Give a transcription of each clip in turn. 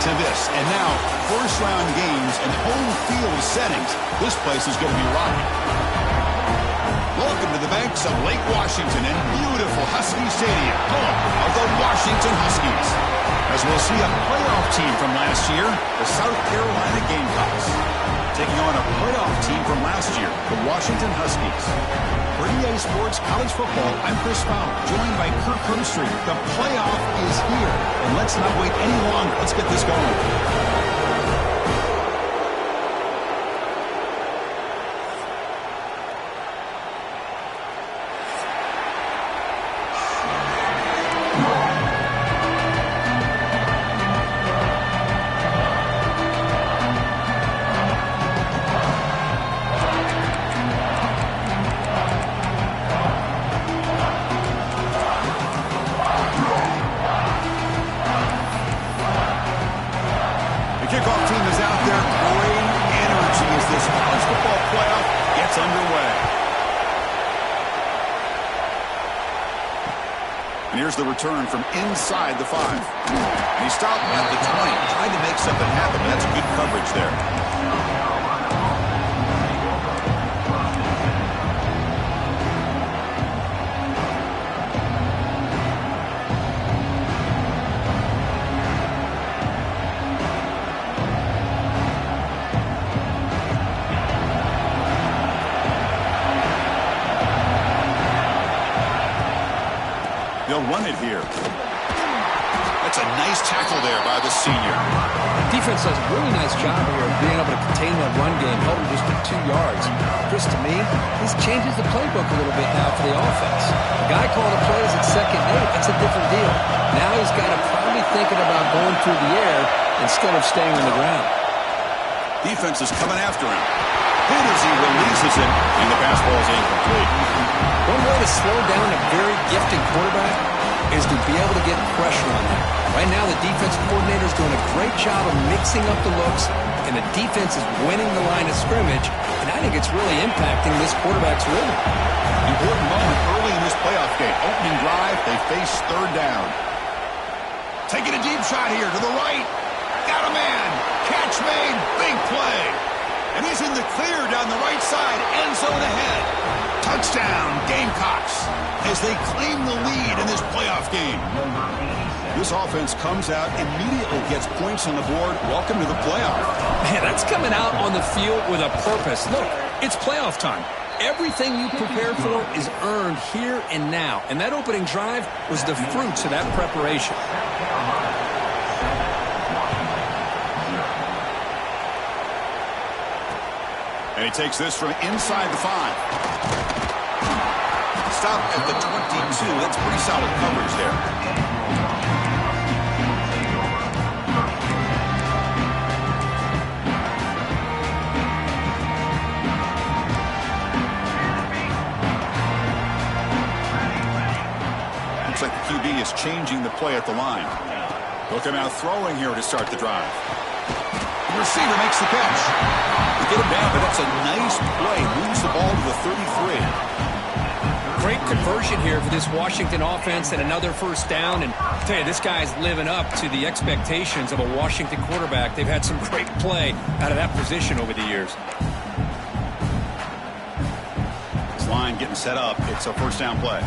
to this. And now, first-round games and home field settings. This place is going to be rocking. Welcome to the banks of Lake Washington and beautiful Husky Stadium, home of the Washington Huskies. As we'll see a playoff team from last year, the South Carolina Gamecocks, taking on a playoff team from last year, the Washington Huskies. For EA Sports College Football, I'm Chris Fowler, joined by Kirk Herbstreit. The playoff is here, and let's not wait any longer. Let's get this going. Kickoff team is out there. Great energy as this college football playoff gets underway. And here's the return from inside the 5. And he stopped at the 20, trying to make something happen. That's good coverage there. They'll run it here. That's a nice tackle there by the senior. Defense does a really nice job here of being able to contain that run game, held him just for 2 yards. Chris, to me, this changes the playbook a little bit now for the offense. The guy calling the plays at 2nd and 8, that's a different deal. Now he's got to probably thinking about going through the air instead of staying on the ground. Defense is coming after him. Good as he releases it, and the pass ball is incomplete. One way to slow down a very gifted quarterback is to be able to get pressure on him. Right now, the defensive coordinator is doing a great job of mixing up the looks, and the defense is winning the line of scrimmage, and I think it's really impacting this quarterback's rhythm. Important moment early in this playoff game. Opening drive, they face 3rd down. Taking a deep shot here to the right. Got a man. Catch made. Big play. And he's in the clear down the right side. End zone ahead. Touchdown, Gamecocks, as they claim the lead in this playoff game. This offense comes out, immediately gets points on the board. Welcome to the playoff. Man, that's coming out on the field with a purpose. Look, it's playoff time. Everything you prepare for is earned here and now. And that opening drive was the fruits of that preparation. And he takes this from inside the 5. Stop at the 22. That's pretty solid coverage there. Looks like the QB is changing the play at the line. Look him out throwing here to start the drive. The receiver makes the catch. They get him down, but that's a nice play. Moves the ball to the 33. Great conversion here for this Washington offense and another 1st down. And I'll tell you, this guy's living up to the expectations of a Washington quarterback. They've had some great play out of that position over the years. This line getting set up. It's a 1st down play.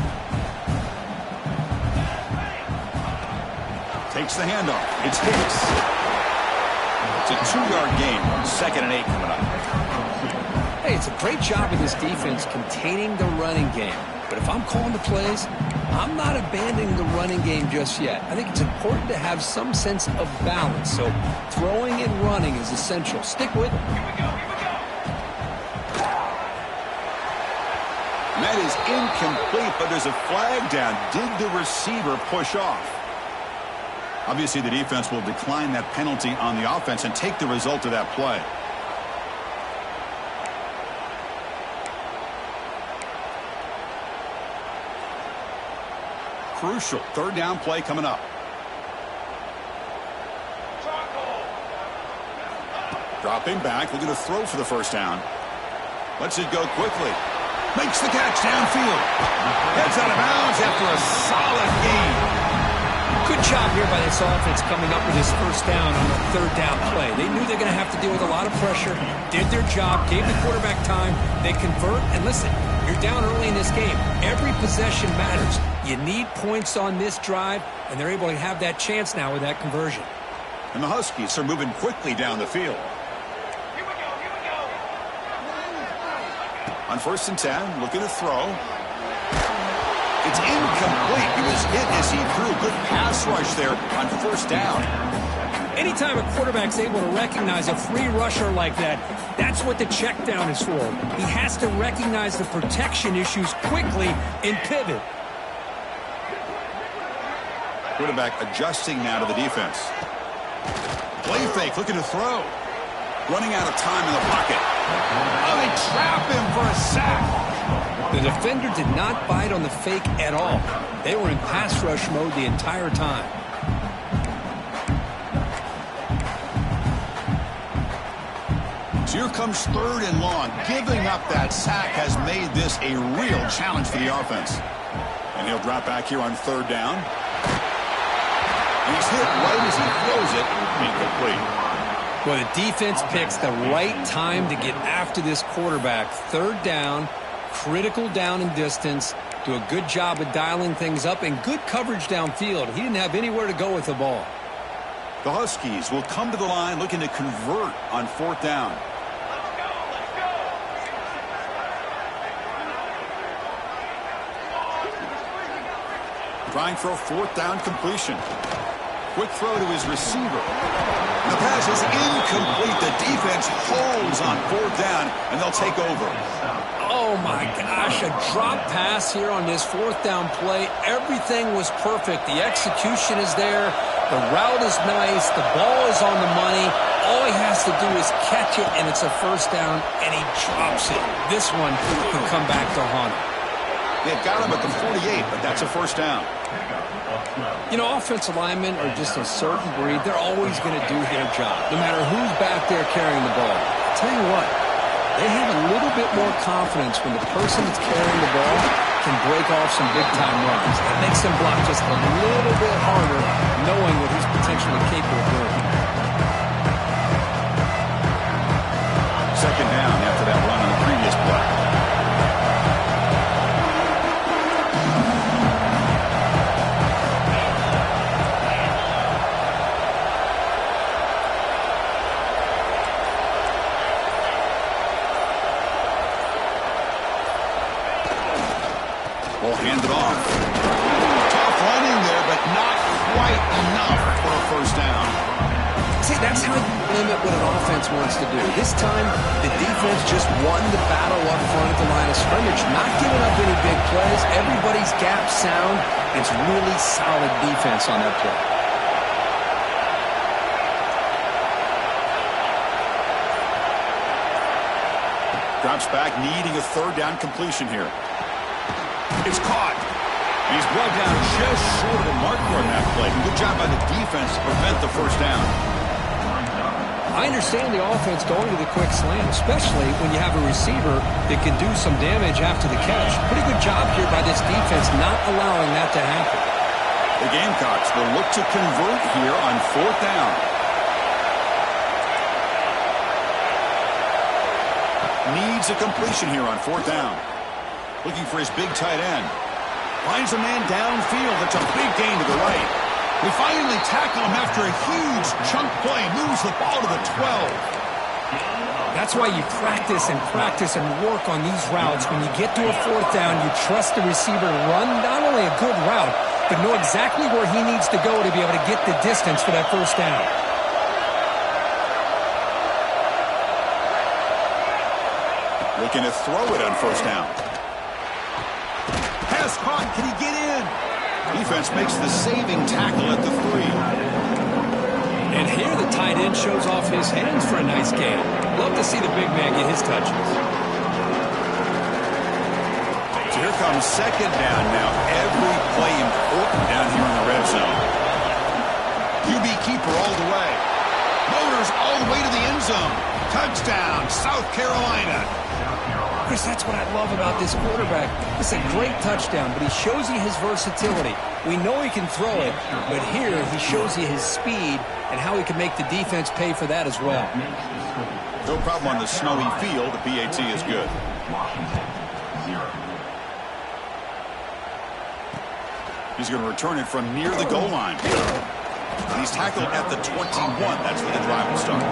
Takes the handoff. It's Hicks. It's a 2-yard gain. 2nd and 8 coming up. Hey, it's a great job of this defense containing the running game. But if I'm calling the plays, I'm not abandoning the running game just yet. I think it's important to have some sense of balance. So throwing and running is essential. Stick with it. Here we go. And that is incomplete, but there's a flag down. Did the receiver push off? Obviously, the defense will decline that penalty on the offense and take the result of that play. Crucial 3rd down play coming up. Dropping back, looking to throw for the 1st down. Lets it go quickly. Makes the catch downfield. Heads out of bounds after a solid game. Good job here by this offense coming up with this first down on the third down play. They knew they're going to have to deal with a lot of pressure, did their job, gave the quarterback time, they convert, and listen, you're down early in this game. Every possession matters. You need points on this drive, and they're able to have that chance now with that conversion. And the Huskies are moving quickly down the field. On 1st and 10, looking to throw. It's incomplete. He was hit as he threw. Good pass rush there on 1st down. Anytime a quarterback's able to recognize a free rusher like that, that's what the check down is for. He has to recognize the protection issues quickly and pivot. Quarterback adjusting now to the defense. Play fake, looking to throw. Running out of time in the pocket. Oh, they trap him for a sack. The defender did not bite on the fake at all. They were in pass rush mode the entire time. So here comes 3rd and long. Giving up that sack has made this a real challenge for the offense. And he'll drop back here on 3rd down. And he's hit right as he throws it. Incomplete. Well, the defense picks the right time to get after this quarterback. 3rd down. Critical down and distance. Do a good job of dialing things up and good coverage downfield. He didn't have anywhere to go with the ball. The Huskies will come to the line looking to convert on 4th down. Trying for a 4th down completion. Quick throw to his receiver. The pass is incomplete. The defense holds on 4th down, and they'll take over. Oh, my gosh, a drop pass here on this 4th down play. Everything was perfect. The execution is there. The route is nice. The ball is on the money. All he has to do is catch it, and it's a 1st down, and he drops it. This one can come back to haunt him. They've got him at the 48, but that's a 1st down. You know, offensive linemen are just a certain breed. They're always going to do their job, no matter who's back there carrying the ball. I'll tell you what, they have a little bit more confidence when the person that's carrying the ball can break off some big-time runs. That makes them block just a little bit harder, knowing what he's potentially capable of doing. 2nd down after that run on the previous play. Hand it off. Tough running there, but not quite enough for a 1st down. See, that's how you limit what an offense wants to do. This time, the defense just won the battle up front at the line of scrimmage, not giving up any big plays. Everybody's gap sound. It's really solid defense on that play. Drops back, needing a 3rd down completion here. It's caught. He's brought down just short of the marker on that play. Good job by the defense to prevent the 1st down. I understand the offense going to the quick slant, especially when you have a receiver that can do some damage after the catch. Pretty good job here by this defense not allowing that to happen. The Gamecocks will look to convert here on 4th down. Needs a completion here on 4th down. Looking for his big tight end. Finds a man downfield. That's a big gain to the right. We finally tackle him after a huge chunk play. Moves the ball to the 12. That's why you practice and work on these routes. When you get to a 4th down, you trust the receiver to run not only a good route, but know exactly where he needs to go to be able to get the distance for that 1st down. Looking to throw it on 1st down. Pass caught. Can he get in? Defense makes the saving tackle at the 3. And here the tight end shows off his hands for a nice gain. Love to see the big man get his touches. So here comes 2nd down now. Every play important down here in the red zone. QB keeper all the way. Motors all the way to the end zone. Touchdown, South Carolina. Chris, that's what I love about this quarterback. It's a great touchdown, but he shows you his versatility. We know he can throw it, but here he shows you his speed and how he can make the defense pay for that as well. No problem on the snowy field. The PAT is good. He's going to return it from near the goal line. And he's tackled at the 21. That's where the drive will start.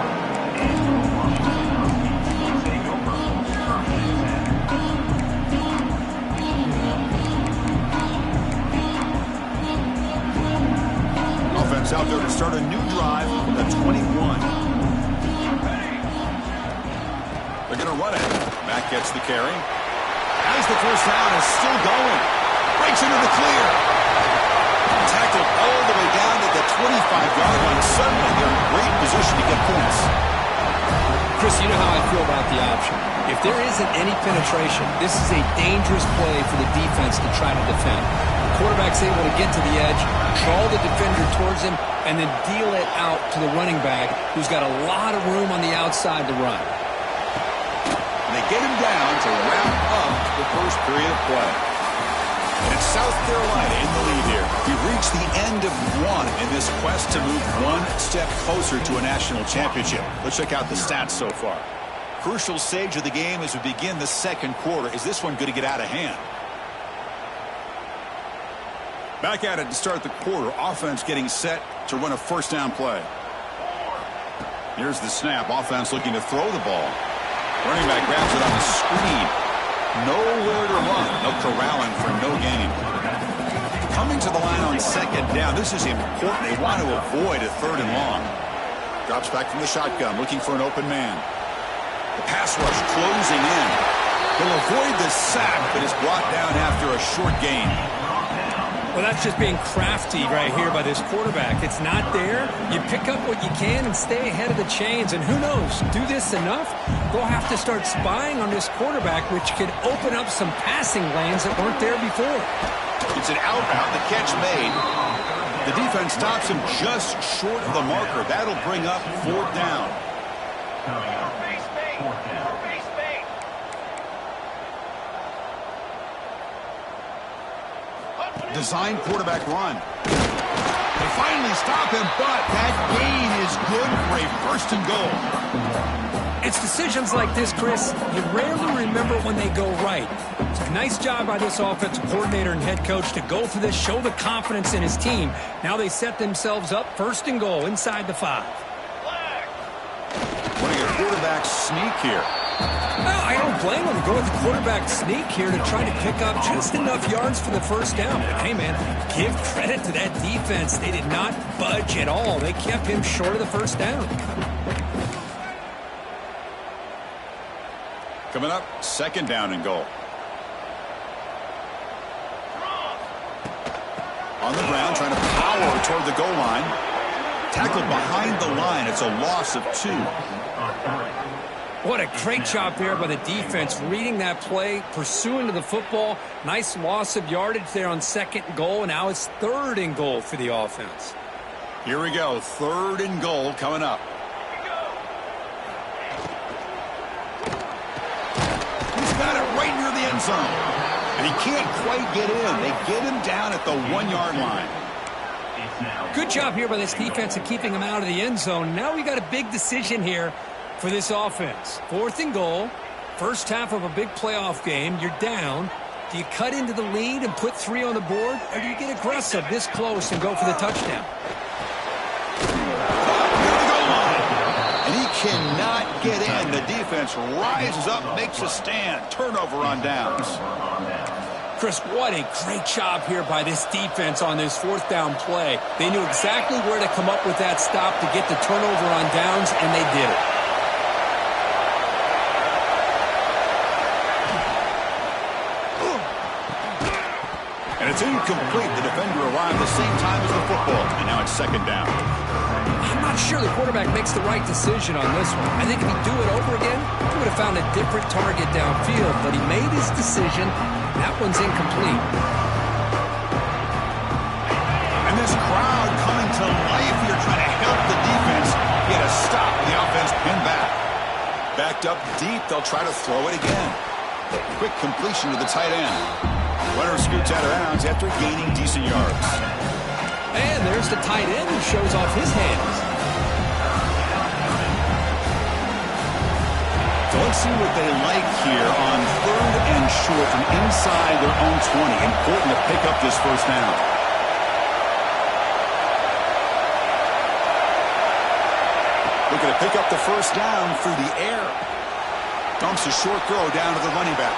Offense out there to start a new drive from the 21. They're going to run it. Mack gets the carry. Has the first down, is still going. Breaks into the clear. Tackled all the way down to the 25-yard line. Suddenly they're in great position to get points. Chris, you know how I feel about the option. If there isn't any penetration, this is a dangerous play for the defense to try to defend. The quarterback's able to get to the edge, draw the defender towards him, and then deal it out to the running back, who's got a lot of room on the outside to run. And they get him down to wrap up the first period of play. And it's South Carolina in the lead here. We've reached the end of one in this quest to move one step closer to a national championship. Let's check out the stats so far. Crucial stage of the game as we begin the second quarter. Is this one going to get out of hand? Back at it to start the quarter. Offense getting set to run a first down play. Here's the snap. Offense looking to throw the ball. Running back grabs it on the screen. Nowhere to run. No corralling for no gain. Coming to the line on second down. This is important. They want to avoid a third and long. Drops back from the shotgun, looking for an open man. The pass rush closing in. He'll avoid the sack, but is brought down after a short gain. Well, that's just being crafty right here by this quarterback. It's not there. You pick up what you can and stay ahead of the chains. And who knows, do this enough, they'll have to start spying on this quarterback, which could open up some passing lanes that weren't there before. It's an out route, the catch made. The defense stops him just short of the marker. That'll bring up fourth down. Design quarterback run. They finally stop him, but that gain is good for a first and goal. It's decisions like this, Chris, you rarely remember when they go right. It's a nice job by this offensive coordinator and head coach to go for this, show the confidence in his team. Now they set themselves up first and goal inside the 5. Running a quarterback sneak here. Well, I don't blame him to go with the quarterback sneak here to try to pick up just enough yards for the first down. But hey, man, give credit to that defense. They did not budge at all. They kept him short of the first down. Coming up, second down and goal. On the ground, trying to power toward the goal line. Tackled behind the line. It's a loss of 2. What a great job there by the defense, reading that play, pursuing to the football. Nice loss of yardage there on second and goal, and now it's third and goal for the offense. Here we go, third and goal coming up. He's got it right near the end zone. And he can't quite get in. They get him down at the 1-yard line. Good job here by this defense of keeping him out of the end zone. Now we got a big decision here for this offense. Fourth and goal, first half of a big playoff game. You're down. Do you cut into the lead and put 3 on the board, or do you get aggressive this close and go for the touchdown? And he cannot get in. The defense rises up, makes a stand. Turnover on downs. Chris, what a great job here by this defense on this fourth down play. They knew exactly where to come up with that stop to get the turnover on downs, and they did it. And it's incomplete. The defender arrived the same time as the football. And now it's second down. I'm not sure the quarterback makes the right decision on this one. I think if he'd do it over again, he would have found a different target downfield. But he made his decision. That one's incomplete. And this crowd coming to life here, trying to help the defense get a stop. The offense pinned back. Backed up deep. They'll try to throw it again. Quick completion to the tight end. Runner scoots out of bounds after gaining decent yards. And there's the tight end who shows off his hands. So let's see what they like here on 3rd and short from inside their own 20. Important to pick up this first down. Looking to pick up the first down through the air. Dumps a short throw down to the running back.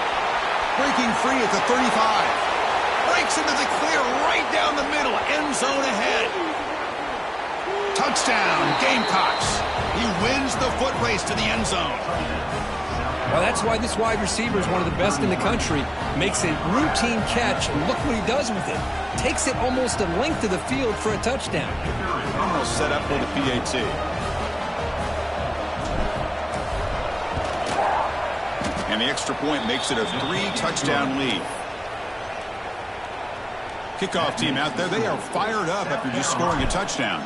Breaking free at the 35. Breaks into the clear right down the middle. End zone ahead. Touchdown, Gamecocks. He wins the foot race to the end zone. Well, that's why this wide receiver is one of the best in the country. Makes a routine catch, and look what he does with it. Takes it almost a length of the field for a touchdown. Almost set up for the PAT. And the extra point makes it a 3-touchdown lead. Kickoff team out there, they are fired up after just scoring a touchdown.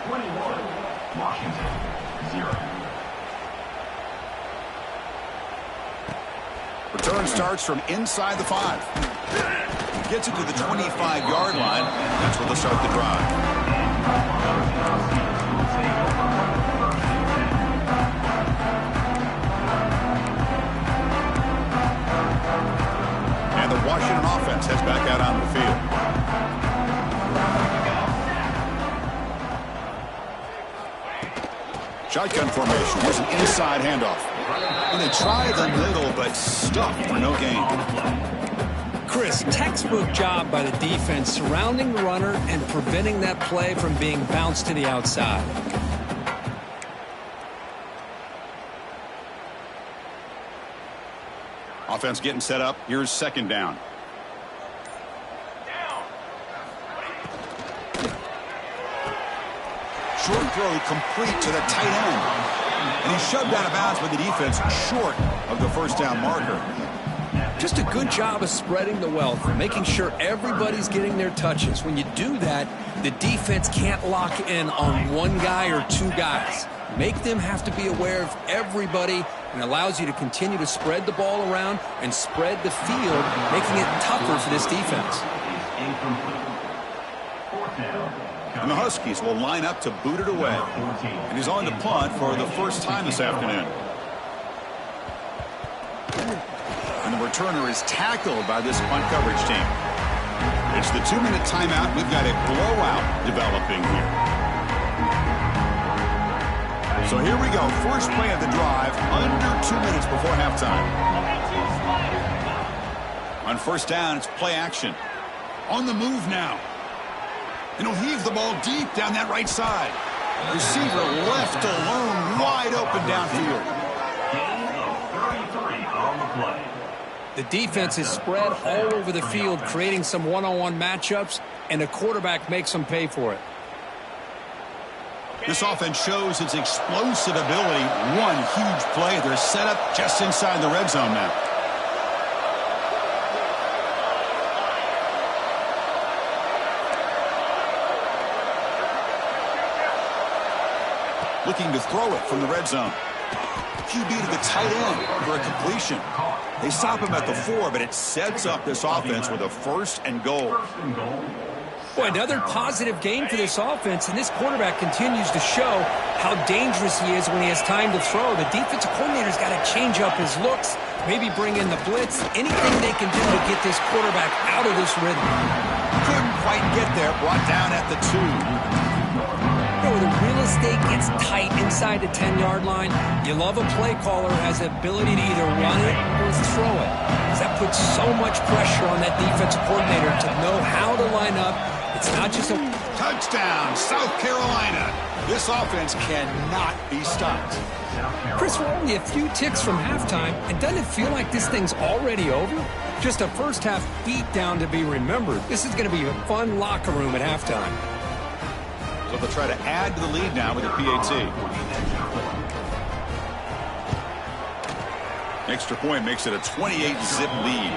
Washington, 0. Return starts from inside the 5. Gets it to the 25-yard line. That's where they'll start the drive. And the Washington offense heads back out on the field. Shotgun formation. Here's an inside handoff. And they try the middle, but stuffed for no gain. Chris, textbook job by the defense surrounding the runner and preventing that play from being bounced to the outside. Offense getting set up. Here's second down. Short throw complete to the tight end. And he's shoved out of bounds by the defense short of the first down marker. Just a good job of spreading the wealth, making sure everybody's getting their touches. When you do that, the defense can't lock in on one guy or two guys. Make them have to be aware of everybody, and allows you to continue to spread the ball around and spread the field, making it tougher for this defense. And the Huskies will line up to boot it away. And he's on to punt for the first time this afternoon. And the returner is tackled by this punt coverage team. It's the 2-minute timeout. We've got a blowout developing here. So here we go. First play of the drive, under 2 minutes before halftime. On first down, it's play action. On the move now. And he'll heave the ball deep down that right side. Receiver left alone, wide open downfield. The defense is spread all over the field, creating some one-on-one matchups, and the quarterback makes them pay for it. This offense shows its explosive ability. One huge play. They're set up just inside the red zone now. Looking to throw it from the red zone. QB to the tight end for a completion. They stop him at the 4, but it sets up this offense with a 1st and goal. Boy, another positive game for this offense, and this quarterback continues to show how dangerous he is when he has time to throw. The defensive coordinator's got to change up his looks, maybe bring in the blitz, anything they can do to get this quarterback out of this rhythm. Couldn't quite get there, brought down at the 2. Where the real estate gets tight inside the 10-yard line, you love a play caller who has the ability to either run it or throw it. Because that puts so much pressure on that defensive coordinator to know how to line up. It's not just a touchdown, South Carolina. This offense cannot be stopped. Chris, we're only a few ticks from halftime, and doesn't it feel like this thing's already over? Just a first-half beatdown to be remembered. This is going to be a fun locker room at halftime. So they'll try to add to the lead now with a PAT. Extra point makes it a 28-zip lead.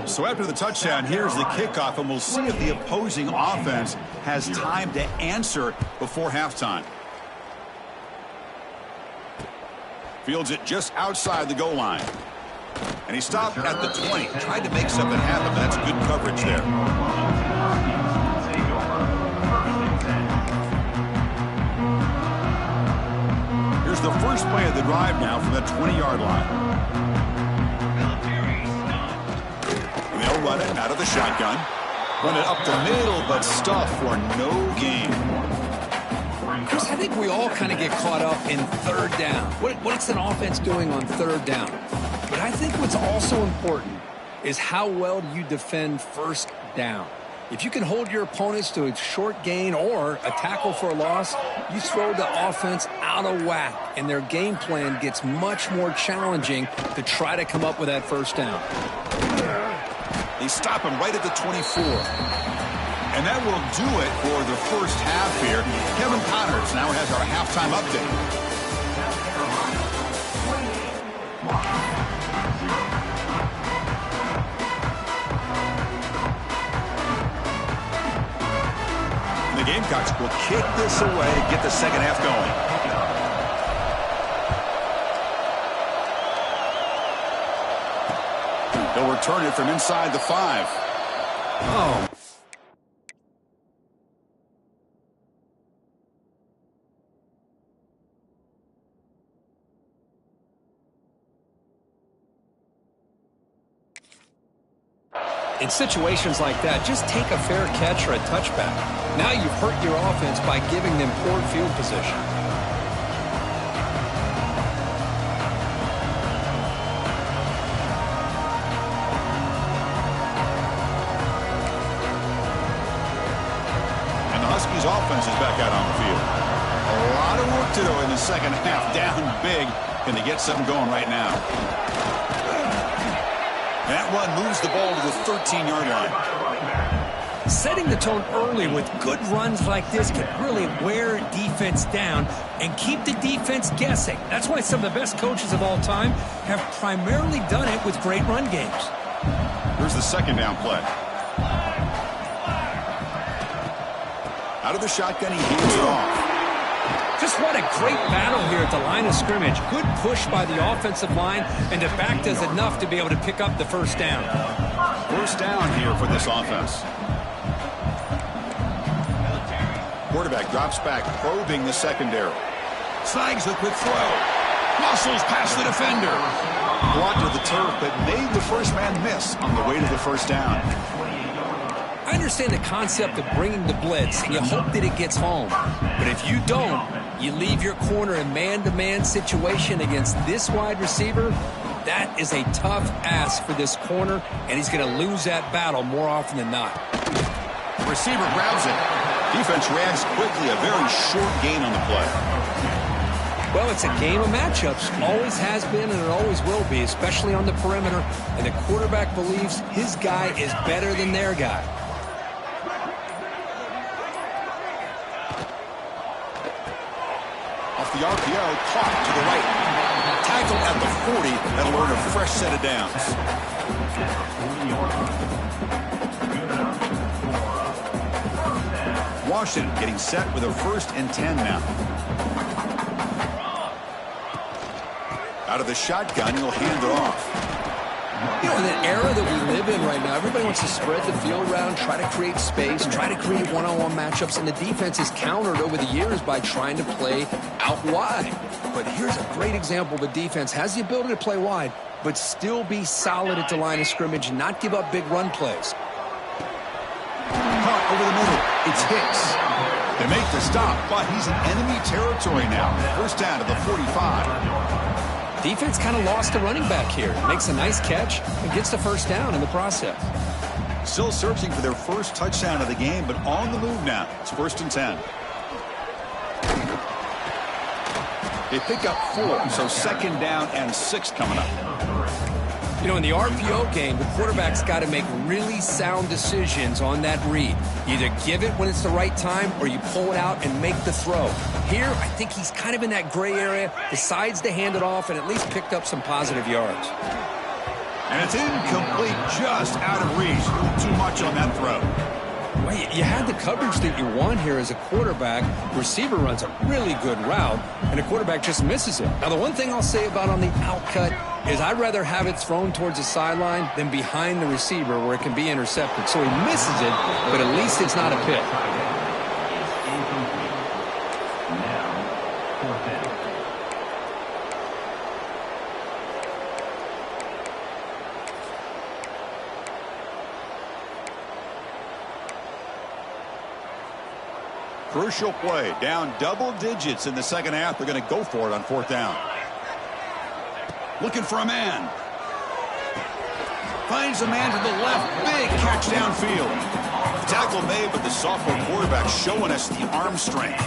So after the touchdown, here's the kickoff, and we'll see if the opposing offense has time to answer before halftime. Fields it just outside the goal line. And he stopped at the 20. Tried to make something happen, but that's good coverage there. Here's the first play of the drive now from the 20-yard line. And they'll run it out of the shotgun. Run it up the middle, but stuff for no gain. Chris, I think we all kind of get caught up in third down. What's an offense doing on third down? But I think what's also important is how well do you defend first down. If you can hold your opponents to a short gain or a tackle for a loss, you throw the offense out of whack, and their game plan gets much more challenging to try to come up with that first down. They stop him right at the 24. And that will do it for the first half here. Kevin Connors now has our halftime update. And the Gamecocks will kick this away to get the second half going. They'll return it from inside the 5. Oh. In situations like that, just take a fair catch or a touchback. Now you've hurt your offense by giving them poor field position. And the Huskies offense is back out on the field. A lot of work to do in the second half. Down big. Can they get something going right now? That one moves the ball to the 13-yard line. Setting the tone early with good runs like this can really wear defense down and keep the defense guessing. That's why some of the best coaches of all time have primarily done it with great run games. Here's the second down play. Out of the shotgun, he hands it off. Just what a great battle here at the line of scrimmage. Good push by the offensive line, and the back does enough to be able to pick up the first down. First down here for this offense. Quarterback drops back, probing the secondary. Snags the quick throw. Muscles past the defender. Blocked to the turf, but made the first man miss on the way to the first down. I understand the concept of bringing the blitz, and you hope that it gets home. But if you don't, you leave your corner in man-to-man situation against this wide receiver. That is a tough ask for this corner, and he's going to lose that battle more often than not. The receiver grabs it. Defense reacts quickly. A very short gain on the play. Well, it's a game of matchups. Always has been, and it always will be, especially on the perimeter. And the quarterback believes his guy is better than their guy. The RPO caught to the right. Tackled at the 40. That'll earn a fresh set of downs. Washington getting set with a 1st and 10 now. Out of the shotgun, he'll hand it off. You know, in the era that we live in right now, everybody wants to spread the field around, try to create space, try to create one-on-one matchups, and the defense is countered over the years by trying to play out wide. But here's a great example of a defense has the ability to play wide, but still be solid at the line of scrimmage and not give up big run plays. Caught over the middle. It's Hicks. They make the stop, but he's in enemy territory now. First down to the 45. Defense kind of lost the running back here. Makes a nice catch and gets the first down in the process. Still searching for their first touchdown of the game, but on the move now. It's 1st and 10. They pick up 4, so 2nd down and 6 coming up. You know, in the RPO game, the quarterback's got to make really sound decisions on that read. You either give it when it's the right time or you pull it out and make the throw. Here, I think he's kind of in that gray area, decides to hand it off and at least picked up some positive yards. And it's incomplete, just out of reach. Too much on that throw. Well, you had the coverage that you want here as a quarterback. Receiver runs a really good route, and a quarterback just misses it. Now, the one thing I'll say about on the outcut is I'd rather have it thrown towards the sideline than behind the receiver where it can be intercepted. So he misses it, but at least it's not a pick. Crucial play, down double digits in the second half. They're going to go for it on fourth down. Looking for a man. Finds a man to the left. Big catch downfield. Tackle made, but the sophomore quarterback showing us the arm strength.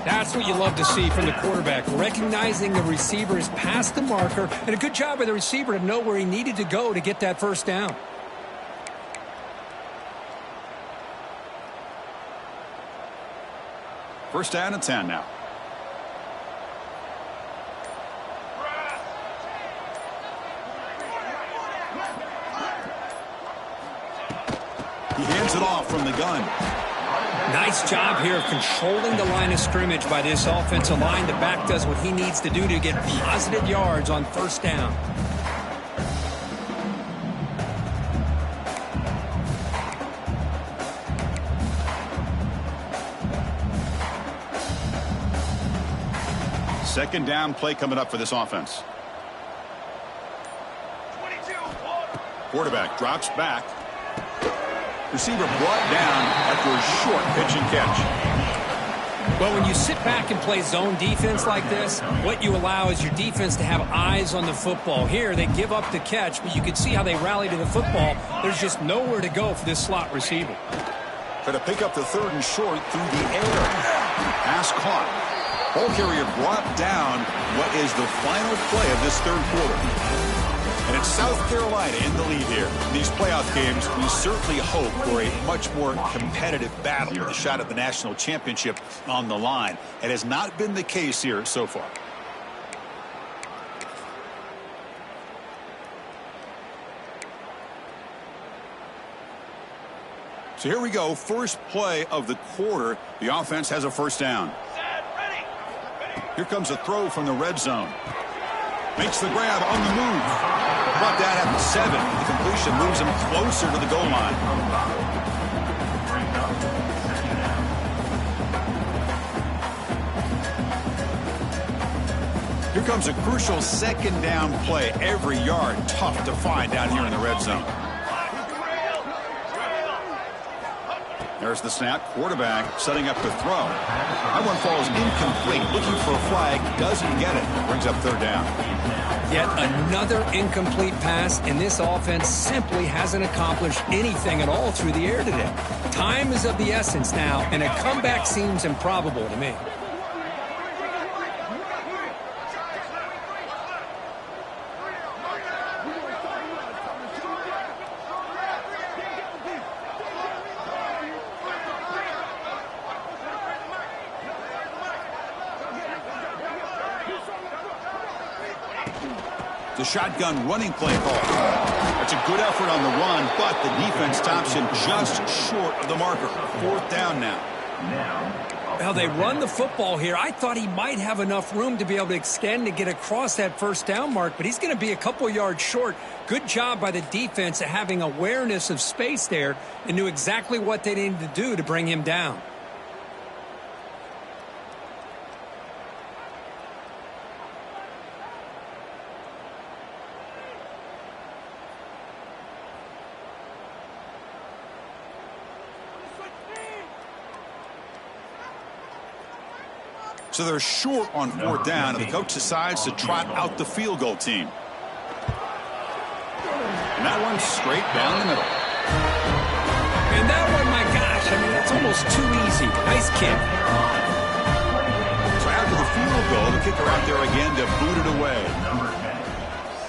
That's what you love to see from the quarterback, recognizing the receiver is past the marker, and a good job by the receiver to know where he needed to go to get that first down. First down and 10 now. He hands it off from the gun. Nice job here of controlling the line of scrimmage by this offensive line. The back does what he needs to do to get positive yards on first down. Second down play coming up for this offense. Quarterback drops back. Receiver brought down after a short pitch and catch. Well, when you sit back and play zone defense like this, what you allow is your defense to have eyes on the football. Here, they give up the catch, but you can see how they rally to the football. There's just nowhere to go for this slot receiver. Try to pick up the third and short through the air. Pass caught. Ball carrier brought down what is the final play of this third quarter. And it's South Carolina in the lead here. In these playoff games, we certainly hope for a much more competitive battle with a shot at the national championship on the line. It has not been the case here so far. So here we go. First play of the quarter. The offense has a first down. Here comes a throw from the red zone. Makes the grab on the move. Brought down at the 7. The completion moves him closer to the goal line. Here comes a crucial second down play. Every yard tough to find down here in the red zone. There's the snap. Quarterback setting up to throw. That one falls incomplete. Looking for a flag. Doesn't get it. Brings up third down. Yet another incomplete pass, and this offense simply hasn't accomplished anything at all through the air today. Time is of the essence now, and a comeback seems improbable to me. The shotgun running play call. That's a good effort on the run, but the defense stops him just short of the marker. Fourth down now. Well, they run the football here. I thought he might have enough room to be able to extend and get across that first down mark, but he's going to be a couple yards short. Good job by the defense at having awareness of space there and knew exactly what they needed to do to bring him down. So they're short on fourth down, and the coach decides to trot out the field goal team. And that one's straight down the middle. And that one, my gosh, I mean, it's almost too easy. Nice kick. So after the field goal, the kicker out there again to boot it away. Number 10,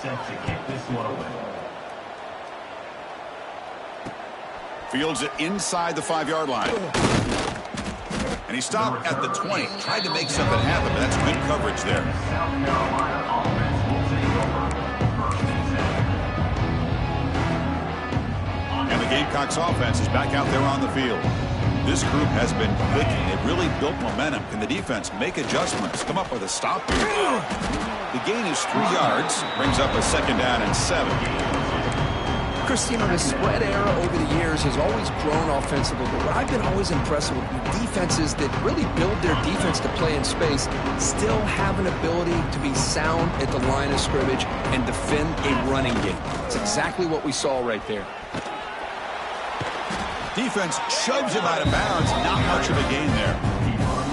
set to kick this one away. Fields it inside the 5-yard line. And he stopped at the 20. Tried to make something happen, but that's good coverage there. South Carolina offense will take over first and 10. And the The Gamecocks offense is back out there on the field. This group has been clicking. They've really built momentum. Can the defense make adjustments? Come up with a stop here. The gain is 3 yards. Brings up a 2nd down and 7. Christine, the spread era over the years has always grown offensively, but what I've been always impressed with defenses that really build their defense to play in space still have an ability to be sound at the line of scrimmage and defend a running game. It's exactly what we saw right there. Defense shoves him out of bounds. Not much of a gain there.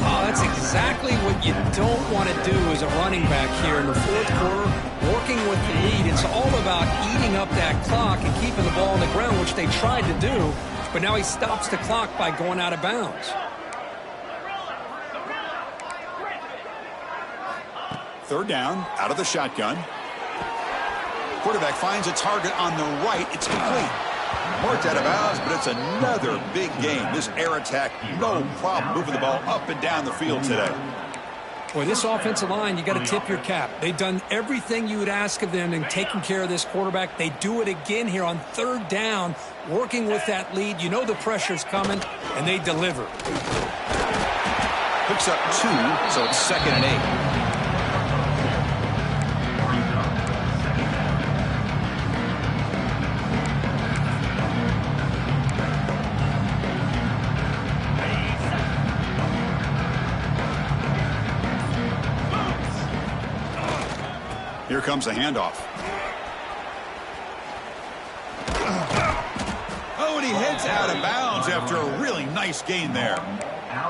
Oh, that's exactly what you don't want to do as a running back here in the 4th quarter. Working with the lead, it's all about eating up that clock and keeping the ball on the ground, which they tried to do, but now he stops the clock by going out of bounds. 3rd down, out of the shotgun. Quarterback finds a target on the right. It's complete. Marked out of bounds, but it's another big gain. This air attack, no problem moving the ball up and down the field today. Boy, this offensive line, you got to tip your cap. They've done everything you would ask of them in taking care of this quarterback. They do it again here on 3rd down, working with that lead. You know the pressure's coming, and they deliver. Picks up 2, so it's 2nd and 8. Here comes a handoff. Oh, and he heads out of bounds after a really nice gain there.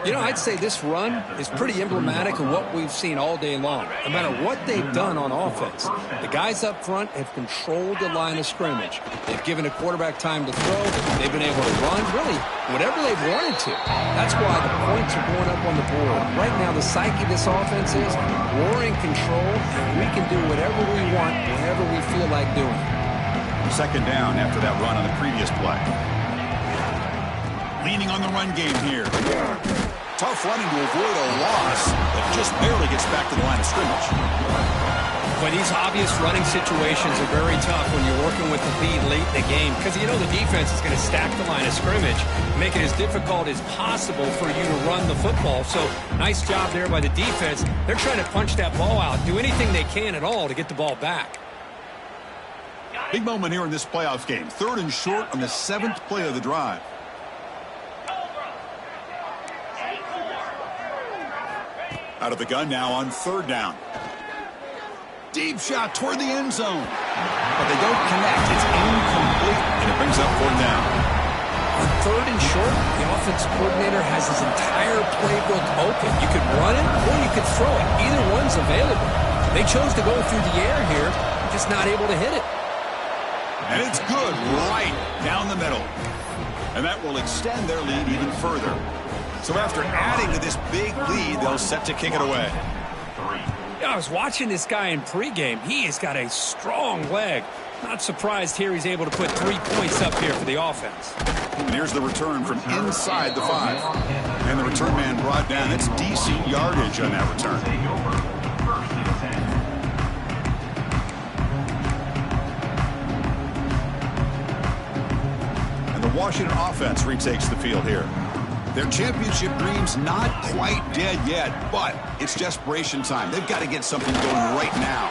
You know, I'd say this run is pretty emblematic of what we've seen all day long. No matter what they've done on offense, the guys up front have controlled the line of scrimmage. They've given a quarterback time to throw. They've been able to run, really, whatever they've wanted to. That's why the points are going up on the board. Right now, the psyche of this offense is we're in control, and we can do whatever we want, whenever we feel like doing. 2nd down after that run on the previous play. Leaning on the run game here. Tough running to avoid a loss, but just barely gets back to the line of scrimmage. But these obvious running situations are very tough when you're working with the lead late in the game, because you know the defense is going to stack the line of scrimmage, make it as difficult as possible for you to run the football. So nice job there by the defense. They're trying to punch that ball out, do anything they can at all to get the ball back. Big moment here in this playoff game. 3rd and short on the 7th play of the drive. Out of the gun now on 3rd down. Deep shot toward the end zone. But they don't connect. It's incomplete, and it brings up 4th down. On 3rd and short, the offensive coordinator has his entire playbook open. You could run it or you could throw it. Either one's available. They chose to go through the air here, just not able to hit it. And it's good right down the middle. And that will extend their lead even further. So after adding to this big lead, they'll set to kick it away. Yeah, I was watching this guy in pregame. He has got a strong leg. Not surprised here he's able to put 3 points up here for the offense. And here's the return from inside the 5. And the return man brought down. That's decent yardage on that return. And the Washington offense retakes the field here. Their championship dream's not quite dead yet, but it's desperation time. They've got to get something going right now.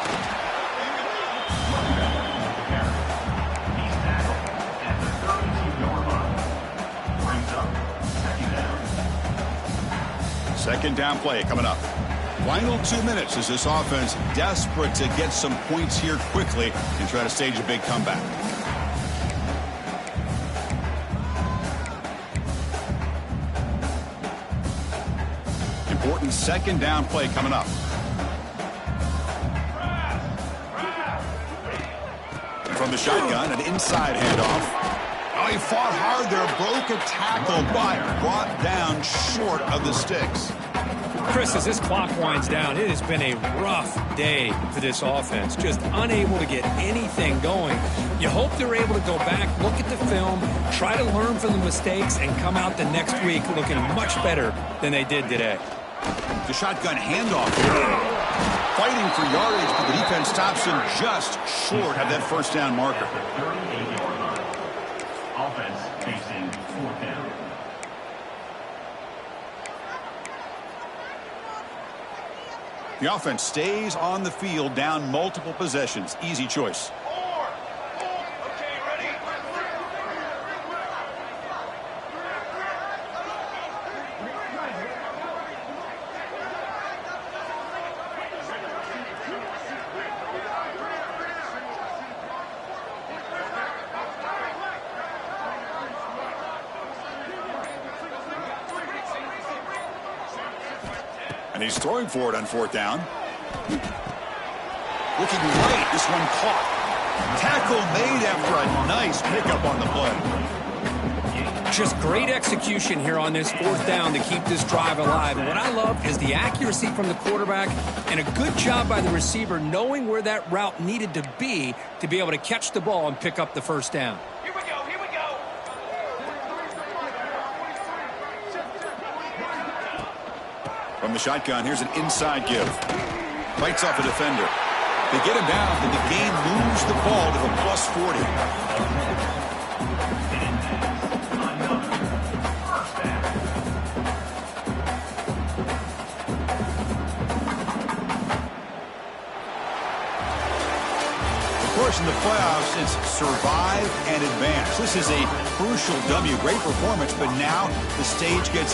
Second down play coming up. Final 2 minutes as this offense desperate to get some points here quickly and try to stage a big comeback. Important 2nd down play coming up. And from the shotgun, an inside handoff. Oh, he fought hard there, broke a tackle, but brought down short of the sticks. Chris, as this clock winds down, it has been a rough day for this offense. Just unable to get anything going. You hope they're able to go back, look at the film, try to learn from the mistakes, and come out the next week looking much better than they did today. The shotgun handoff here. Fighting for yardage, but the defense stops him just short of that 1st down marker. Offense The offense stays on the field, down multiple possessions. Easy choice. And he's throwing for it on 4th down. Looking right. This one caught. Tackle made after a nice pickup on the play. Just great execution here on this 4th down to keep this drive alive. And what I love is the accuracy from the quarterback and a good job by the receiver knowing where that route needed to be able to catch the ball and pick up the 1st down. From the shotgun, here's an inside give. Fights off a defender. They get him down, and the game moves the ball to the plus 40. Of course, in the playoffs, it's survive and advance. This is a crucial W. Great performance, but now the stage gets